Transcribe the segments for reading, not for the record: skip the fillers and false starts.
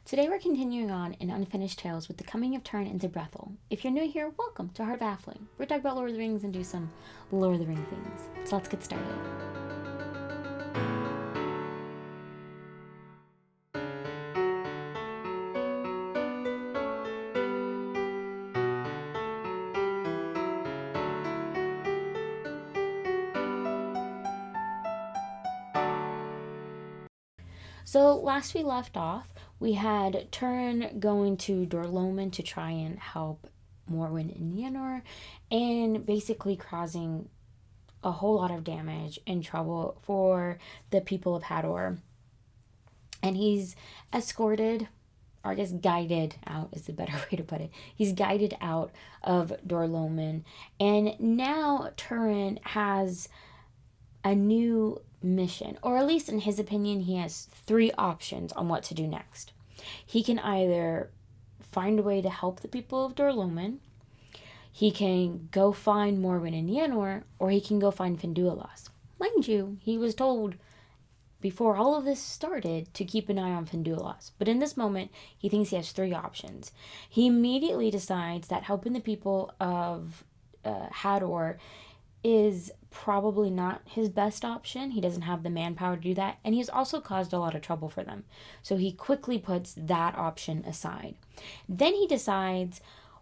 Today we're continuing on in Unfinished Tales with the coming of Turin into Brethil. If you're new here, welcome to Heart of Halfling. We're talking about Lord of the Rings and do some Lord of the Ring things. So let's get started. So last we left off, we had Turin going to Dorloman to try and help Morwen and Yenor, and basically causing a whole lot of damage and trouble for the people of Hador. And he's escorted, or I guess guided out is the better way to put it. He's guided out of Dorloman. And now Turin has a new mission, or at least in his opinion, he has three options on what to do next. He can either find a way to help the people of Dorloman, he can go find Morwen and Yenor, or he can go find Finduilas. Mind you, he was told before all of this started to keep an eye on Finduilas. But in this moment, he thinks he has three options. He immediately decides that helping the people of Hador is probably not his best option. He doesn't have the manpower to do that, and he's also caused a lot of trouble for them. So he quickly puts that option aside. Then he decides,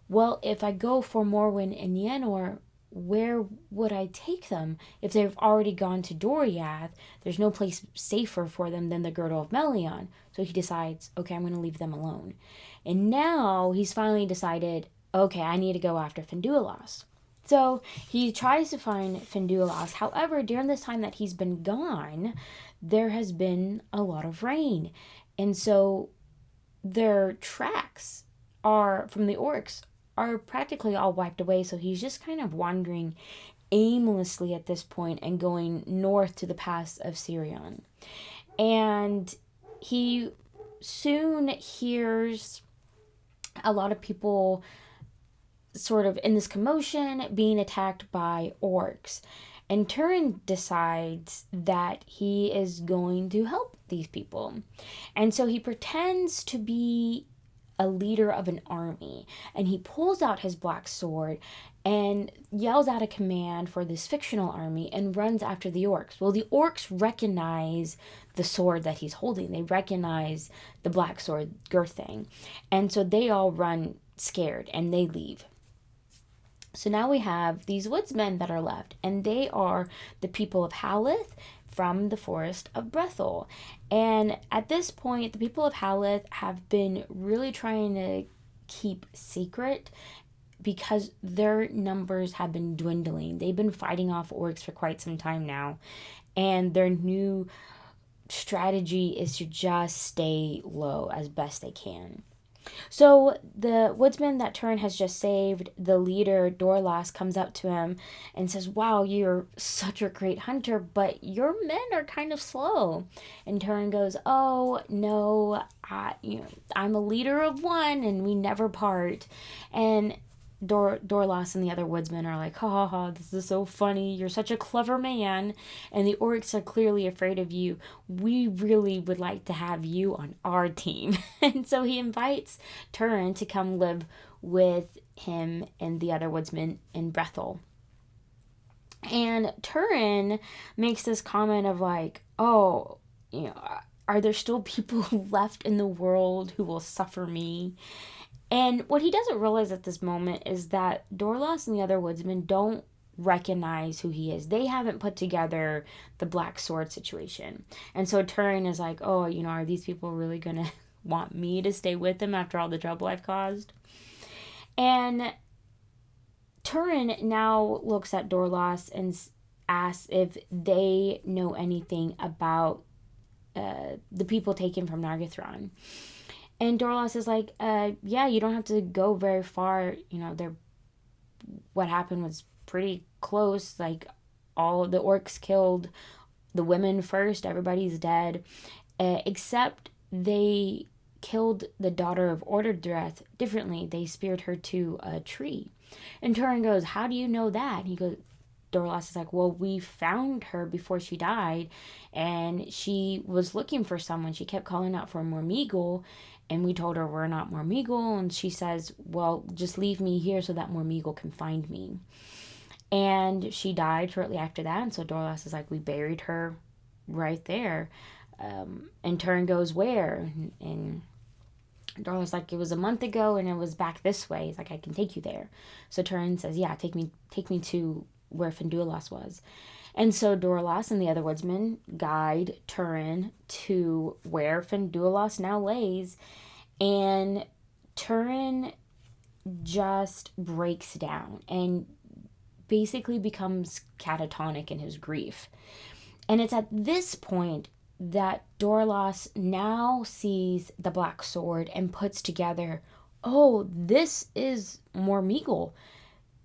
well, if I go for Morwen and Yenor, where would I take them? If they've already gone to Doriath, there's no place safer for them than the Girdle of Melion. So he decides, okay, I'm going to leave them alone. And now he's finally decided, okay, I need to go after Finduilas. So he tries to find Finduilas. However, during this time that he's been gone, there has been a lot of rain. And so their tracks are from the orcs are practically all wiped away. So he's just kind of wandering aimlessly at this point and going north to the pass of Sirion. And he soon hears a lot of people sort of in this commotion being attacked by orcs. And Turin decides that he is going to help these people. And so he pretends to be a leader of an army. And he pulls out his black sword and yells out a command for this fictional army and runs after the orcs. Well, the orcs recognize the sword that he's holding. They recognize the black sword Girthing. And so they all run scared and they leave. So now we have these woodsmen that are left, and they are the people of Haleth from the forest of Brethil. And at this point, the people of Haleth have been really trying to keep secret because their numbers have been dwindling. They've been fighting off orcs for quite some time now, and their new strategy is to just stay low as best they can. So the woodsman that Turin has just saved, the leader, Dorlas, comes up to him and says, wow, you're such a great hunter, but your men are kind of slow. And Turin goes, oh, no, I'm a leader of one and we never part. And Dorlas and the other woodsmen are like, ha ha ha, this is so funny. You're such a clever man. And the orcs are clearly afraid of you. We really would like to have you on our team. And so he invites Turin to come live with him and the other woodsmen in Brethil. And Turin makes this comment of like, oh, are there still people left in the world who will suffer me? And what he doesn't realize at this moment is that Dorlas and the other woodsmen don't recognize who he is. They haven't put together the black sword situation. And so Turin is like, oh, are these people really going to want me to stay with them after all the trouble I've caused? And Turin now looks at Dorlas and asks if they know anything about the people taken from Nargothrond. And Dorlas is like, yeah, you don't have to go very far. What happened was pretty close. Like, all the orcs killed the women first. Everybody's dead. Except they killed the daughter of Orderdreth differently. They speared her to a tree. And Turin goes, how do you know that? And he goes, Dorlas is like, well, we found her before she died, and she was looking for someone. She kept calling out for Mormeagle, and we told her we're not Mormeagle, and she says, well, just leave me here so that Mormeagle can find me. And she died shortly after that, and so Dorlas is like, we buried her right there. And Turin goes, where? And Dorla's like, it was a month ago, and it was back this way. He's like, I can take you there. So Turin says, yeah, take me to where Finduilas was. And so Dorlas and the other woodsmen guide Turin to where Finduilas now lays, and Turin just breaks down and basically becomes catatonic in his grief. And it's at this point that Dorlas now sees the black sword and puts together, oh, this is Mormeagle.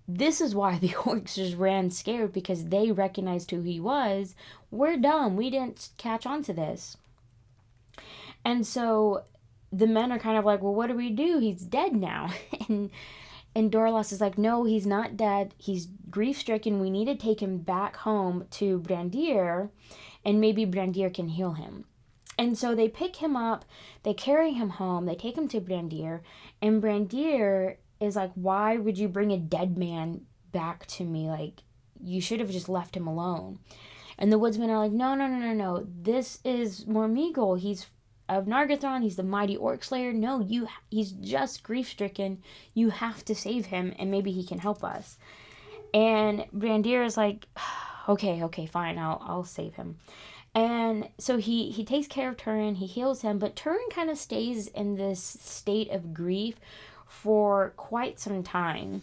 This is why the orcs just ran scared, because they recognized who he was. We're dumb. We didn't catch on to this. And so the men are kind of like, well, what do we do? He's dead now. And Dorlas is like, no, he's not dead. He's grief-stricken. We need to take him back home to Brandir, and maybe Brandir can heal him. And so they pick him up, they carry him home, they take him to Brandir, and Brandir is like, why would you bring a dead man back to me? Like, you should have just left him alone. And the woodsmen are like, no. This is Mormeagle. He's of Nargothrond. He's the mighty orc slayer. No, he's just grief-stricken. You have to save him, and maybe he can help us. And Brandir is like, okay, fine, I'll save him. And so he takes care of Turin, he heals him, but Turin kind of stays in this state of grief for quite some time.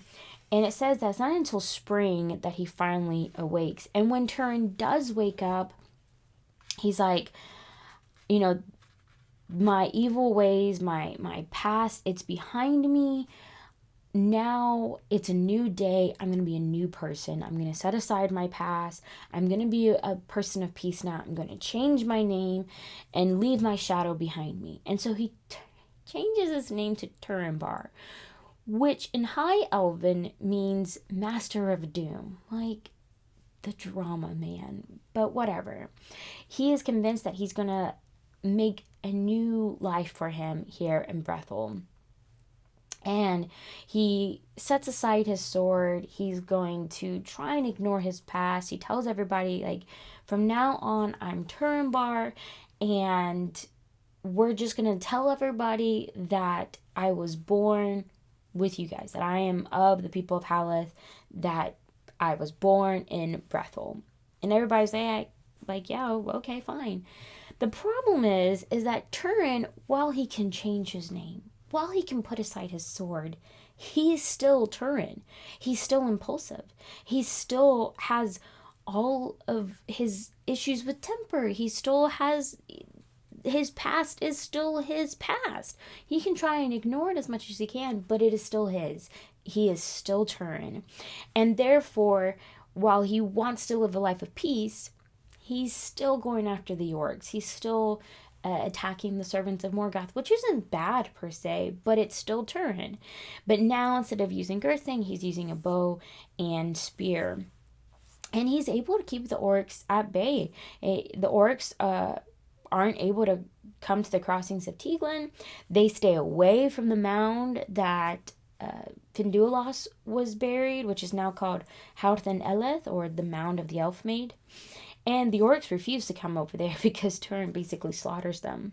And it says that it's not until spring that he finally awakes. And when Turin does wake up, he's like, my evil ways, my past, it's behind me. Now it's a new day. I'm going to be a new person. I'm going to set aside my past. I'm going to be a person of peace now. I'm going to change my name and leave my shadow behind me. And so he changes his name to Turinbar, which in High Elven means Master of Doom, like the drama man. But whatever. He is convinced that he's going to make a new life for him here in Brethil. And he sets aside his sword. He's going to try and ignore his past. He tells everybody, like, from now on, I'm Turinbar, and we're just going to tell everybody that I was born with you guys, that I am of the people of Haleth, that I was born in Brethil. And everybody's like, yeah, okay, fine. The problem is that Turin, while he can change his name, while he can put aside his sword, he's still Turin. He's still impulsive. He still has all of his issues with temper. He still has, his past is still his past. He can try and ignore it as much as he can, but it is still his. He is still Turin. And therefore, while he wants to live a life of peace, he's still going after the orcs. He's still attacking the servants of Morgoth, which isn't bad per se, but it's still Turin. But now, instead of using Girthing, he's using a bow and spear. And he's able to keep the orcs at bay. The orcs aren't able to come to the crossings of Teglin. They stay away from the mound that Finduilas was buried, which is now called Hauthen Eleth, or the Mound of the Elf Maid. And the orcs refuse to come over there because Turin basically slaughters them.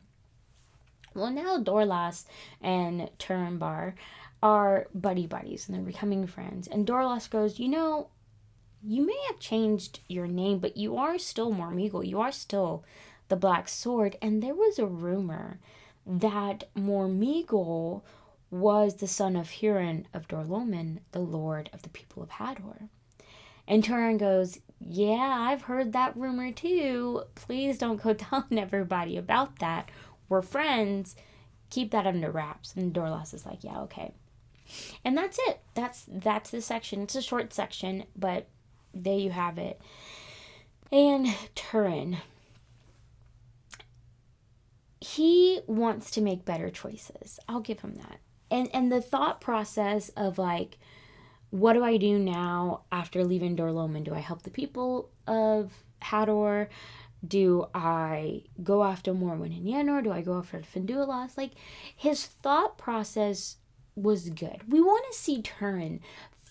Well, now Dorlas and Turinbar are buddies, and they're becoming friends. And Dorlas goes, you may have changed your name, but you are still Mormeagle. You are still the Black Sword. And there was a rumor that Mormeagle was the son of Hurin of Dorloman, the lord of the people of Hador. And Turin goes, yeah, I've heard that rumor too. Please don't go telling everybody about that. We're friends. Keep that under wraps. And Dorlas is like, yeah, okay. And that's it. That's the section. It's a short section, but there you have it. And Turin, he wants to make better choices. I'll give him that. And the thought process of like, what do I do now after leaving Dorloman? Do I help the people of Hador? Do I go after Morwen and Yenor? Do I go after Finduilas? Like, his thought process was good. We want to see Turin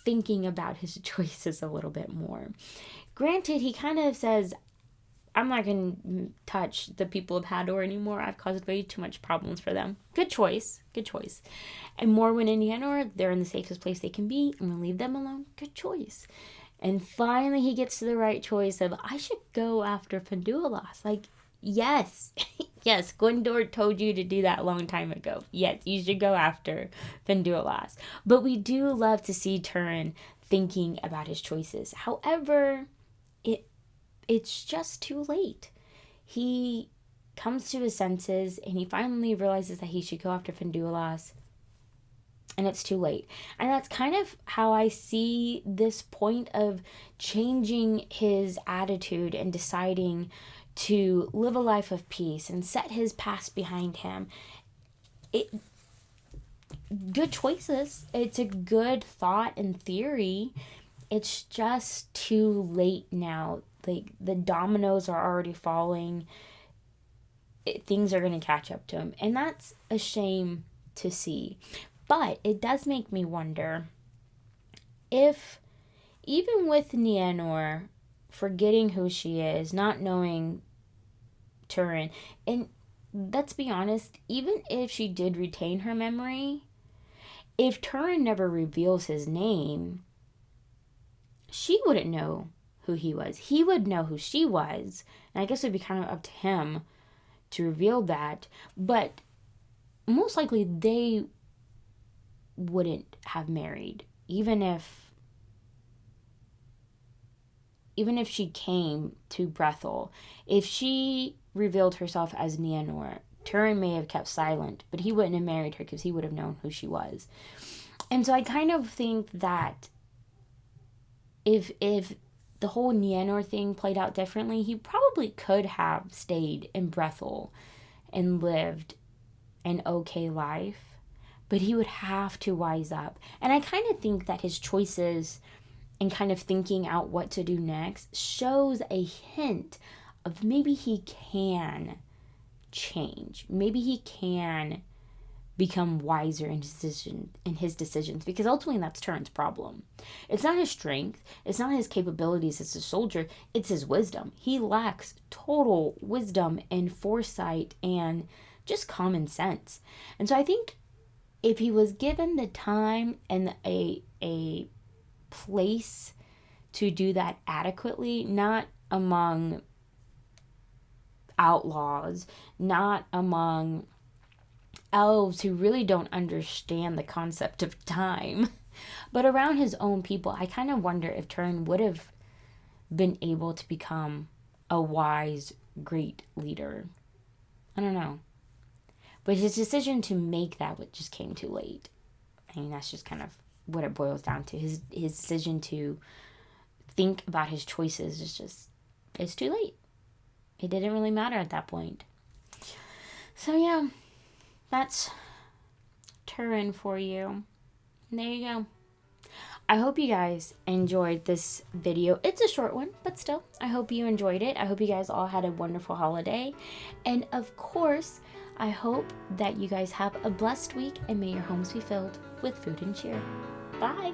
thinking about his choices a little bit more. Granted, he kind of says, I'm not going to touch the people of Hador anymore. I've caused way too much problems for them. Good choice. Good choice. And Morwen and Yenor, they're in the safest place they can be. I'm going to leave them alone. Good choice. And finally he gets to the right choice of, I should go after Finduilas. Like, yes. Yes, Gwendor told you to do that a long time ago. Yes, you should go after Finduilas. But we do love to see Turin thinking about his choices. However, it's just too late. He comes to his senses and he finally realizes that he should go after Finduilas, and it's too late. And that's kind of how I see this point of changing his attitude and deciding to live a life of peace and set his past behind him. Good choices. It's a good thought and theory. It's just too late now. Like, the dominoes are already falling. Things are going to catch up to him. And that's a shame to see. But it does make me wonder if, even with Nienor forgetting who she is, not knowing Turin, and let's be honest, even if she did retain her memory, if Turin never reveals his name, she wouldn't know who he was. He would know who she was. And I guess it would be kind of up to him to reveal that. But most likely they wouldn't have married. Even if she came to Brethil, if she revealed herself as Nienor, Turin may have kept silent, but he wouldn't have married her because he would have known who she was. And so I kind of think that if the whole Nienor thing played out differently, he probably could have stayed in Brethil and lived an okay life, but he would have to wise up. And I kind of think that his choices and kind of thinking out what to do next shows a hint of maybe he can change. Maybe he can become wiser in his decisions, because ultimately that's Turin's problem. It's not his strength, it's not his capabilities as a soldier, it's his wisdom. He lacks total wisdom and foresight and just common sense. And so I think if he was given the time and a place to do that adequately, not among outlaws, not among elves who really don't understand the concept of time, but around his own people, I kind of wonder if Turin would have been able to become a wise, great leader. I don't know. But his decision to make that just came too late. I mean, that's just kind of what it boils down to. His decision to think about his choices is just, it's too late. It didn't really matter at that point. So yeah, that's Turin for you. And there you go. I hope you guys enjoyed this video. It's a short one, but still, I hope you enjoyed it. I hope you guys all had a wonderful holiday. And of course, I hope that you guys have a blessed week and may your homes be filled with food and cheer. Bye!